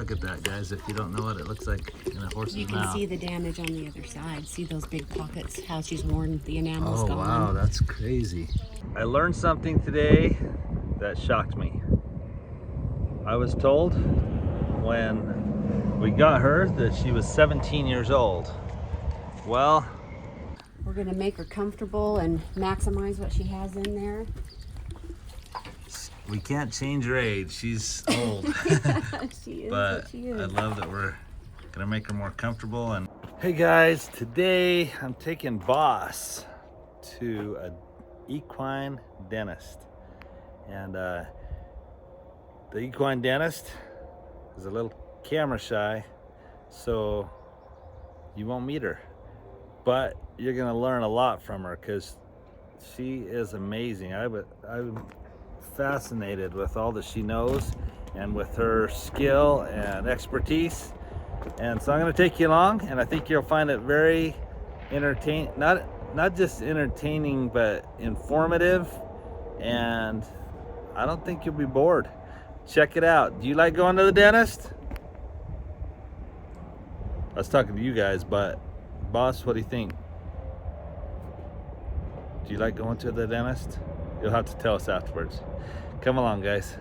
Look at that, guys. If you don't know what it looks like in a horse's mouth. You can see the damage on the other side. See those big pockets, how she's worn, the enamel's gone. Oh, wow, that's crazy. I learned something today that shocked me. I was told when we got her that she was 17 years old. Well, we're gonna make her comfortable and maximize what she has in there. we can't change her age. She's old. She is But what she is. I love that we're gonna make her more comfortable. And hey guys, today I'm taking Boss to an equine dentist, and the equine dentist is a little camera shy, so you won't meet her, but you're gonna learn a lot from her because she is amazing. I'm fascinated with all that she knows and with her skill and expertise. And so I'm going to take you along, and I think you'll find it very entertaining, not just entertaining, but informative, and I don't think you'll be bored. Check it out. Do you like going to the dentist? I was talking to you guys, but Boss, what do you think? Do you like going to the dentist? You'll have to tell us afterwards. Come along, guys.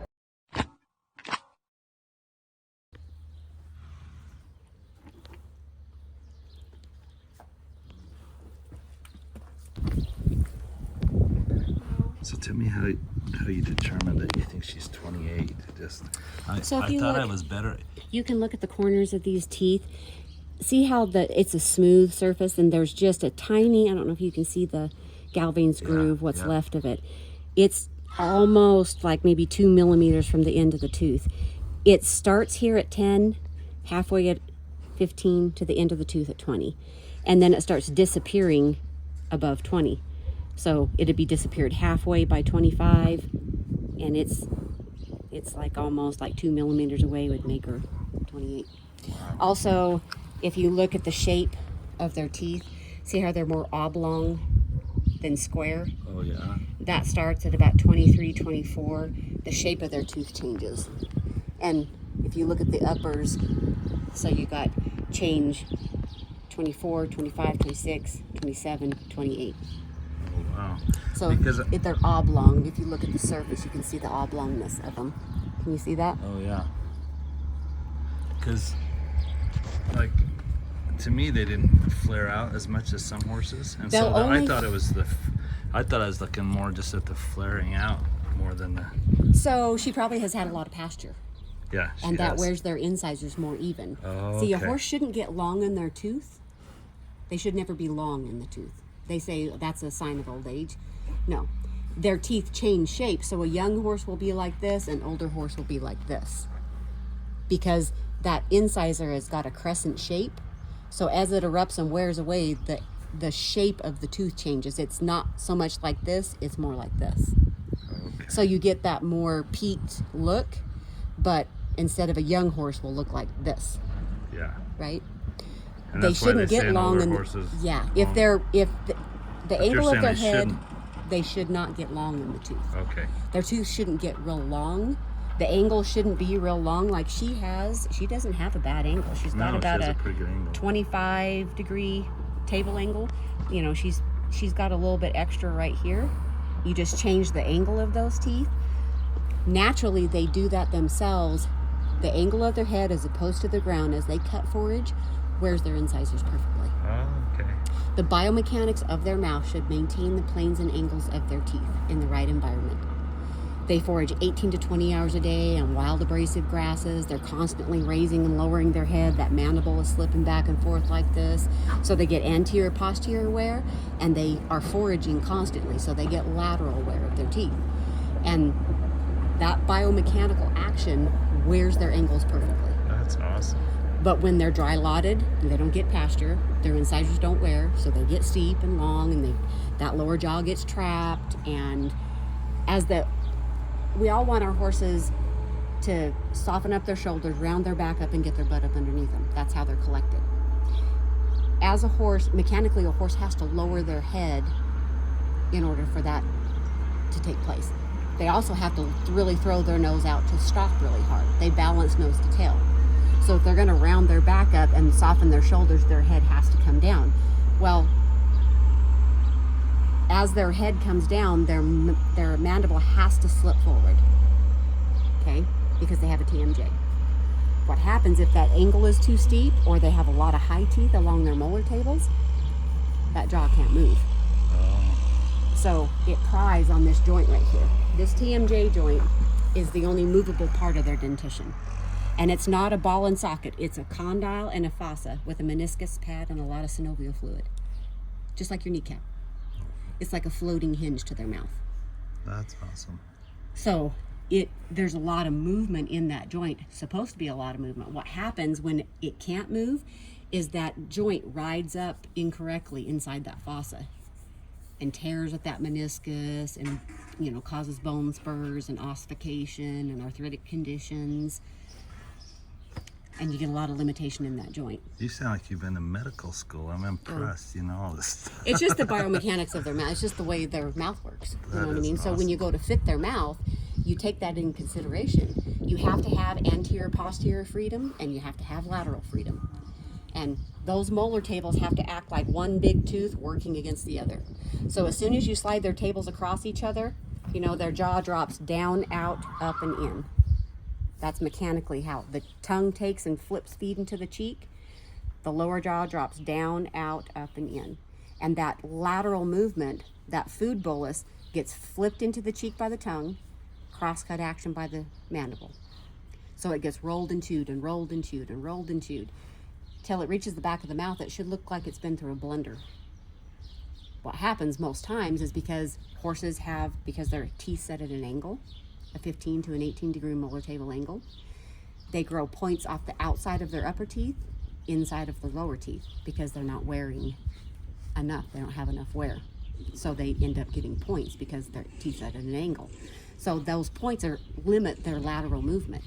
So tell me how you determine that you think she's 28. I thought I was better. You can look at the corners of these teeth. See how it's a smooth surface, and there's just a tiny, I don't know if you can see the Galvane's groove, what's left of it. It's almost like maybe 2 millimeters from the end of the tooth. It starts here at 10, halfway at 15, to the end of the tooth at 20. And then it starts disappearing above 20. So it'd be disappeared halfway by 25, and it's like almost like 2 millimeters away would make her 28. Wow. Also, if you look at the shape of their teeth, see how they're more oblong than square? Oh yeah. That starts at about 23, 24. The shape of their tooth changes. And if you look at the uppers, so you got change 24, 25, 26, 27, 28. Oh wow. So if they're oblong, if you look at the surface, you can see the oblongness of them. Can you see that? Oh yeah. Because, like, to me, they didn't flare out as much as some horses, and so I thought it was I thought I was looking more just at the flaring out more than the. So she probably has had a lot of pasture. Yeah. And that wears their incisors more even. Oh, See, okay. a horse shouldn't get long in their tooth. They should never be long in the tooth. They say that's a sign of old age. No, their teeth change shape. So a young horse will be like this, an older horse will be like this, because that incisor has got a crescent shape. So as it erupts and wears away, the shape of the tooth changes. It's not so much like this, it's more like this. Okay. So you get that more peaked look, but instead of a young horse will look like this. Yeah. Right? And They shouldn't get long in yeah. If the angle of their head, they should not get long in the tooth. Okay. Their tooth shouldn't get real long. The angle shouldn't be real long like she has. She doesn't have a bad angle. She's got about a pretty good angle. 25-degree table angle. You know, she's got a little bit extra right here. You just change the angle of those teeth. Naturally, they do that themselves. The angle of their head as opposed to the ground as they cut forage wears their incisors perfectly. Oh, okay. The biomechanics of their mouth should maintain the planes and angles of their teeth in the right environment. They forage 18 to 20 hours a day on wild abrasive grasses. They're constantly raising and lowering their head. That mandible is slipping back and forth like this. So they get anterior posterior wear, and they are foraging constantly. So they get lateral wear of their teeth. And that biomechanical action wears their angles perfectly. That's awesome. But when they're dry lotted, they don't get pasture, their incisors don't wear, so they get steep and long, and that lower jaw gets trapped. And we all want our horses to soften up their shoulders, round their back up, and get their butt up underneath them. That's how they're collected. As a horse, mechanically, a horse has to lower their head in order for that to take place. They also have to really throw their nose out to stop really hard. They balance nose to tail. So if they're going to round their back up and soften their shoulders, their head has to come down. Well, as their head comes down, their mandible has to slip forward, okay, because they have a TMJ. What happens if that angle is too steep, or they have a lot of high teeth along their molar tables, that jaw can't move. So it pries on this joint right here. This TMJ joint is the only movable part of their dentition. And it's not a ball and socket. It's a condyle and a fossa with a meniscus pad and a lot of synovial fluid. Just like your kneecap. It's like a floating hinge to their mouth. That's awesome. So there's a lot of movement in that joint. Supposed to be a lot of movement. What happens when it can't move is that joint rides up incorrectly inside that fossa and tears at that meniscus and, you know, causes bone spurs and ossification and arthritic conditions. And you get a lot of limitation in that joint. You sound like you've been to medical school. I'm impressed. You know all this stuff. It's just the biomechanics of their mouth. It's just the way their mouth works. You know what I mean? Awesome. So when you go to fit their mouth, you take that in consideration. You have to have anterior posterior freedom, and you have to have lateral freedom. And those molar tables have to act like one big tooth working against the other. So as soon as you slide their tables across each other, you know, their jaw drops down, out, up, and in. That's mechanically how the tongue takes and flips feed into the cheek. The lower jaw drops down, out, up, and in. And that lateral movement, that food bolus, gets flipped into the cheek by the tongue, cross-cut action by the mandible. So it gets rolled and chewed and rolled and chewed and rolled and chewed till it reaches the back of the mouth. It should look like it's been through a blender. What happens most times is because horses because their teeth set at an angle, a 15 to an 18 degree molar table angle, they grow points off the outside of their upper teeth, inside of the lower teeth, because they're not wearing enough. They don't have enough wear. So they end up getting points because their teeth set at an angle. So those points limit their lateral movement.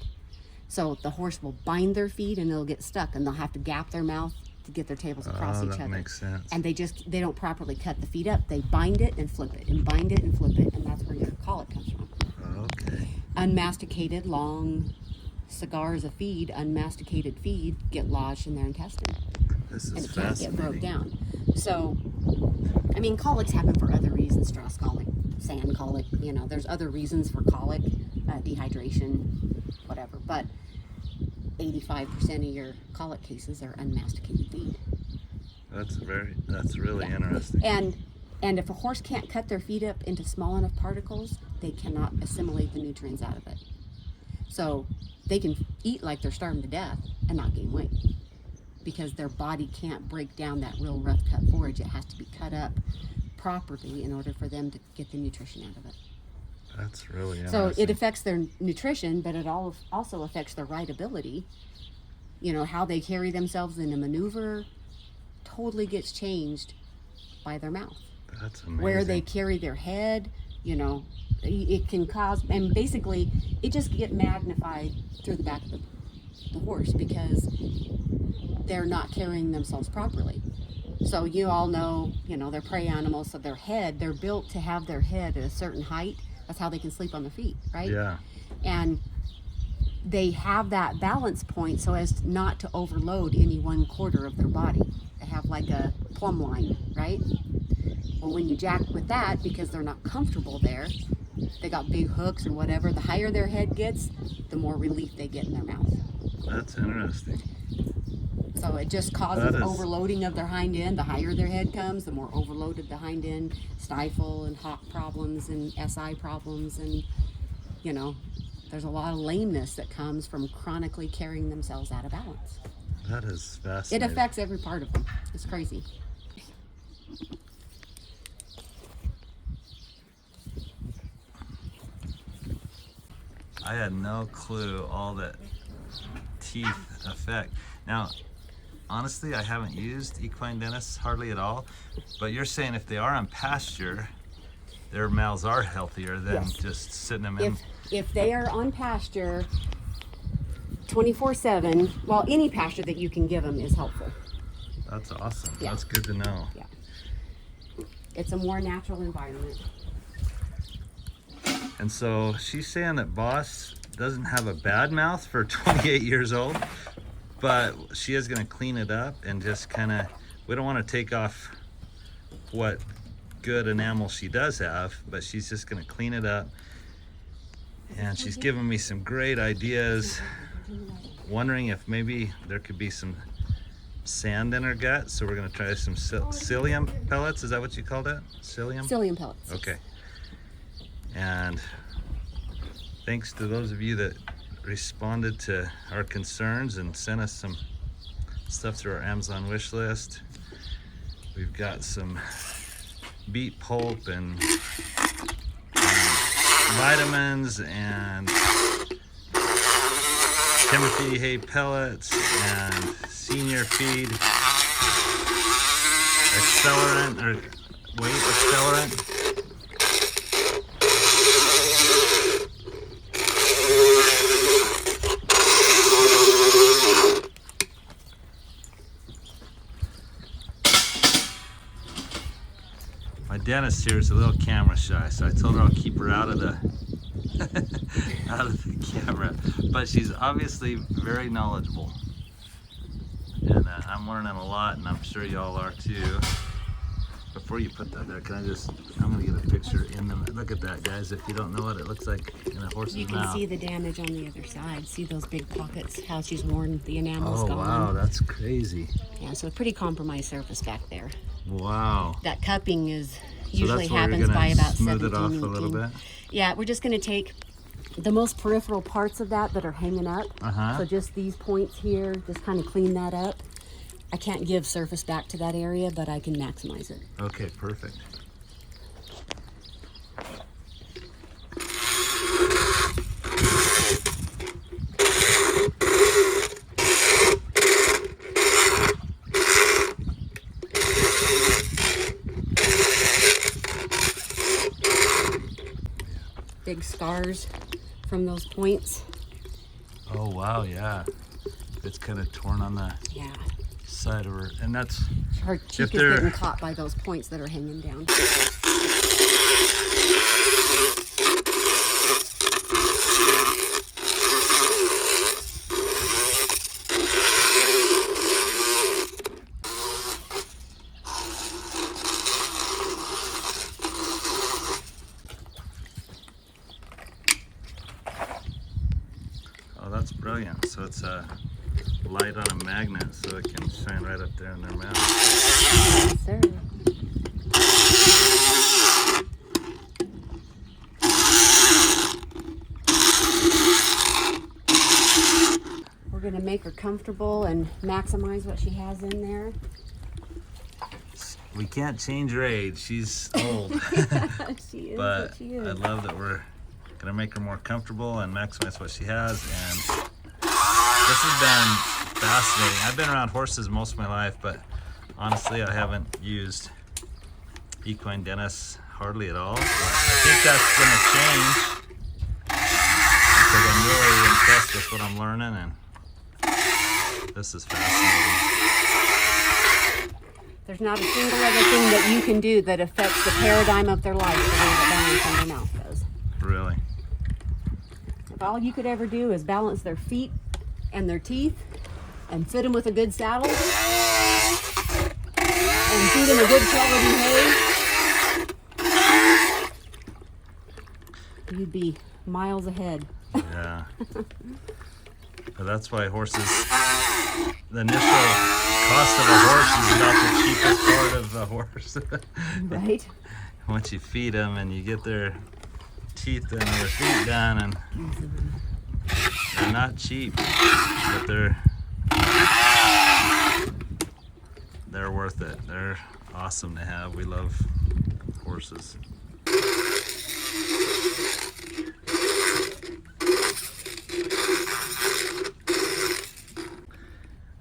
So the horse will bind their feet and it'll get stuck, and they'll have to gap their mouth to get their tables across each other. That makes sense. And they don't properly cut the feet up. They bind it and flip it, and bind it and flip it, and that's where your colic comes from. Okay. Unmasticated, long cigars of feed, unmasticated feed get lodged in their intestine. This is and it can't fascinating. get broke down. So, I mean, colics happen for other reasons. Strauss colic, sand colic, you know, there's other reasons for colic, dehydration, whatever. But 85% of your colic cases are unmasticated feed. That's really interesting. And if a horse can't cut their feet up into small enough particles, they cannot assimilate the nutrients out of it. So they can eat like they're starving to death and not gain weight, because their body can't break down that real rough cut forage. It has to be cut up properly in order for them to get the nutrition out of it. That's really interesting. So it affects their nutrition, but it also affects their rideability. You know, how they carry themselves in a maneuver totally gets changed by their mouth. That's amazing. Where they carry their head, you know, it can cause, and basically it just get magnified through the back of the horse, because they're not carrying themselves properly. So you all know, you know, they're prey animals, so they're built to have their head at a certain height. That's how they can sleep on their feet, right? Yeah. And they have that balance point so as not to overload any one quarter of their body. They have like a plumb line, right? Well, when you jack with that, because they're not comfortable there, they got big hooks or whatever, the higher their head gets, the more relief they get in their mouth. That's interesting. So it just causes overloading of their hind end. The higher their head comes, the more overloaded the hind end, stifle and hock problems and SI problems, and, you know, there's a lot of lameness that comes from chronically carrying themselves out of balance. That is fascinating. It affects every part of them. It's crazy. I had no clue all that teeth affect. Now, honestly, I haven't used equine dentists hardly at all, but you're saying if they are on pasture, their mouths are healthier than just sitting them in. If they are on pasture 24/7, well, any pasture that you can give them is helpful. That's awesome. Yeah. That's good to know. Yeah. It's a more natural environment. And so she's saying that Boss doesn't have a bad mouth for 28 years old? but she is gonna clean it up and just kind of, we don't want to take off what good enamel she does have, but she's just gonna clean it up. And she's given me some great ideas, wondering if maybe there could be some sand in her gut. So we're gonna try some psyllium pellets. Is that what you called it? Psyllium? Psyllium pellets. Okay. And thanks to those of you that responded to our concerns and sent us some stuff through our Amazon wish list. We've got some beet pulp and vitamins and Timothy hay pellets and senior feed accelerant or weight accelerant. My dentist here is a little camera shy, so I told her I'll keep her out of the out of the camera. But she's obviously very knowledgeable, and I'm learning a lot, and I'm sure y'all are too. Before you put that there, I'm gonna get a picture in them. Look at that, guys. If you don't know what it looks like in a horse's mouth. You can see the damage on the other side. See those big pockets, how she's worn, the enamel's gone. Oh wow, that's crazy. Yeah, so a pretty compromised surface back there. Wow. That cupping is So usually that's where happens you're gonna by about smooth 17, it off 18. a little bit? Yeah, we're just gonna take the most peripheral parts of that are hanging up. Uh-huh. So just these points here, just kind of clean that up. I can't give surface back to that area, but I can maximize it. Okay, perfect. Big scars from those points. Oh wow, yeah. It's kind of torn on the side of her, and that's her cheek is getting caught by those points that are hanging down. Oh, that's brilliant. So it's a light on a magnet, so it can shine right up there in their mouth. Yes, sir. We're going to make her comfortable and maximize what she has in there. We can't change her age. She's old. She is but what she is. I love that we're going to make her more comfortable and maximize what she has. And this has been fascinating. I've been around horses most of my life, but honestly, I haven't used equine dentists hardly at all. But I think that's going to change because I'm really impressed with what I'm learning, and this is fascinating. There's not a single other thing that you can do that affects the paradigm of their life the way that balance in their mouth does. Really? If all you could ever do is balance their feet and their teeth and fit them with a good saddle and feed them a good quality hay, you'd be miles ahead. Yeah. But that's why horses, the initial cost of a horse is about the cheapest part of the horse. Right? Once you feed them and you get their teeth and their feet done, and they're not cheap, but they're worth it. They're awesome to have. We love horses.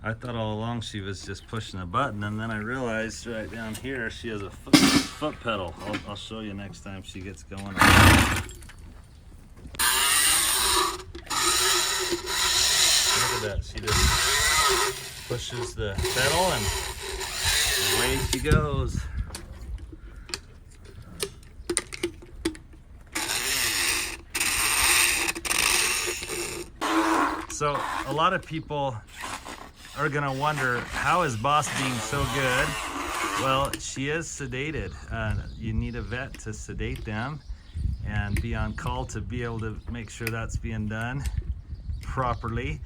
I thought all along she was just pushing a button, and then I realized right down here she has a foot pedal. I'll show you next time she gets going. Look at that. She just pushes the pedal and away she goes. So a lot of people are gonna wonder, how is Boss being so good? Well, she is sedated. You need a vet to sedate them and be on call to be able to make sure that's being done properly.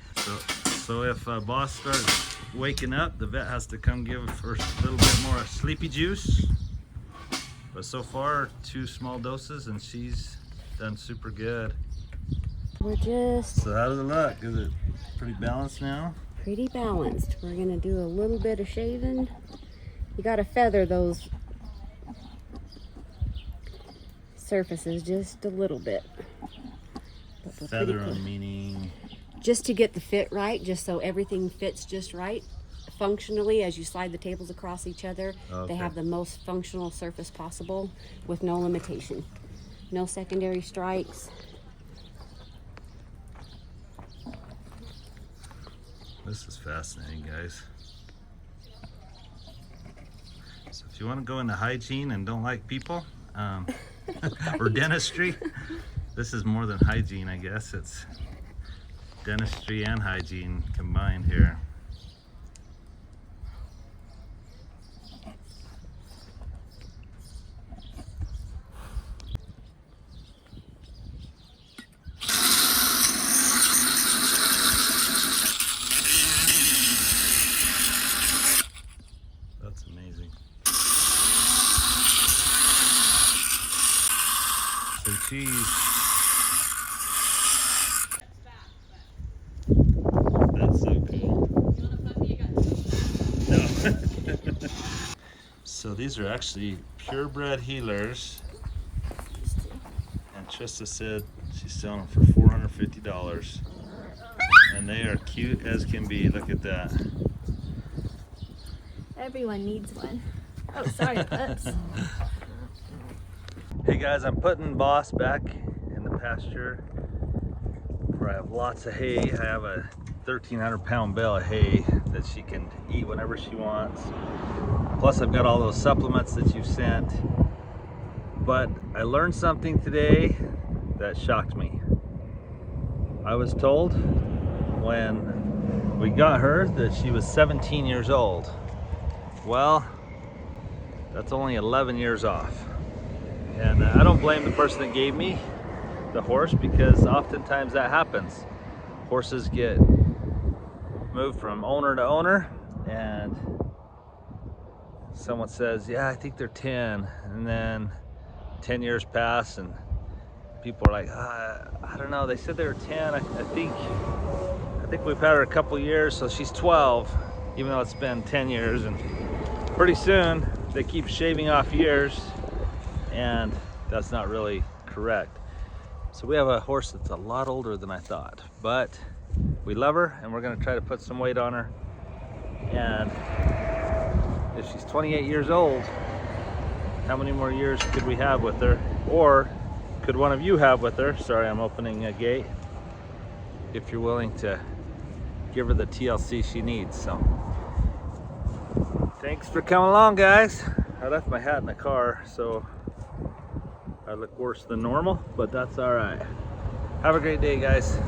So if Boss starts waking up, the vet has to come give her a little bit more sleepy juice. But so far, 2 small doses and she's done super good. So how does it look? Is it pretty balanced now? Pretty balanced. We're gonna do a little bit of shaving. You gotta feather those surfaces just a little bit. Feather them meaning? Just to get the fit right, just so everything fits just right. Functionally, as you slide the tables across each other, okay. They have the most functional surface possible with no limitation. No secondary strikes. This is fascinating, guys. So if you want to go into hygiene and don't like people, or dentistry, this is more than hygiene, I guess. It's dentistry and hygiene combined here. That's amazing. So cheese. That's so cool. No. So these are actually purebred healers. And Trista said she's selling them for $450. And they are cute as can be. Look at that. Everyone needs one. Oh, sorry. Oops. Hey guys, I'm putting Boss back in the pasture where I have lots of hay. I have a 1,300 pound bale of hay that she can eat whenever she wants. Plus I've got all those supplements that you've sent. But I learned something today that shocked me. I was told when we got her that she was 17 years old. Well, that's only 11 years off. And I don't blame the person that gave me the horse, because oftentimes that happens. Horses get moved from owner to owner and someone says, yeah, I think they're 10. And then 10 years pass and people are like, I don't know, they said they were 10. I think we've had her a couple years, so she's 12, even though it's been 10 years. And pretty soon they keep shaving off years, and that's not really correct. So we have a horse that's a lot older than I thought, but we love her and we're gonna try to put some weight on her. And if she's 28 years old, how many more years could we have with her? Or could one of you have with her? Sorry, I'm opening a gate. If you're willing to give her the TLC she needs. So thanks for coming along, guys. I left my hat in the car, so I look worse than normal, but that's all right. Have a great day, guys.